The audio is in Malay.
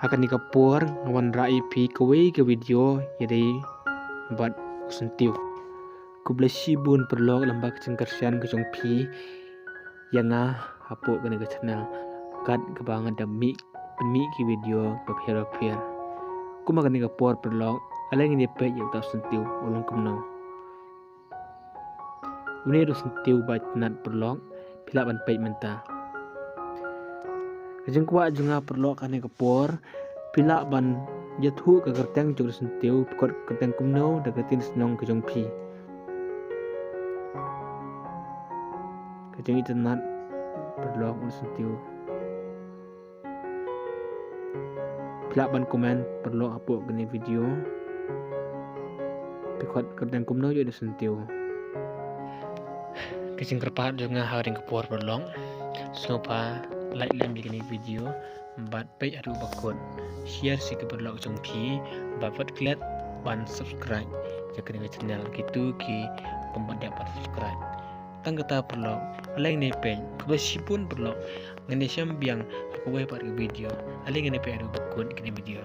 akan nikapur ngawan rai pi kawai ke video yadai bat sentiu kublasi bun perlok lambak cengkersian kejong pi yang hapuk kena ke channel kat kebangan demi penmi ki video bapir ku makan nikapur perlok aleng ni pe yak tak sentiu ulung kumno ini do sentiu bat nat perlok pila ban pe menta kejeng kuat jenga perlok kane kapur pila ban jathu ke kerteng jog sentiu kot kerteng kumno deketin senong kejong pi kejeng itu nat perlok ul sentiu pila ban komen perlok apuk kene video pikot kerteng kumno yo de sentiu kejeng kerpat jenga haring kapur perlok sopa like lem di video bat page adu bakut share si ke perlok jong pi bapat klik ban subscribe ya kena channel gitu ki pembuat dapat subscribe tang kata perlok like ni page kebasipun perlok ngene sambiang aku buat video aleng ngene page adu bakut kene video.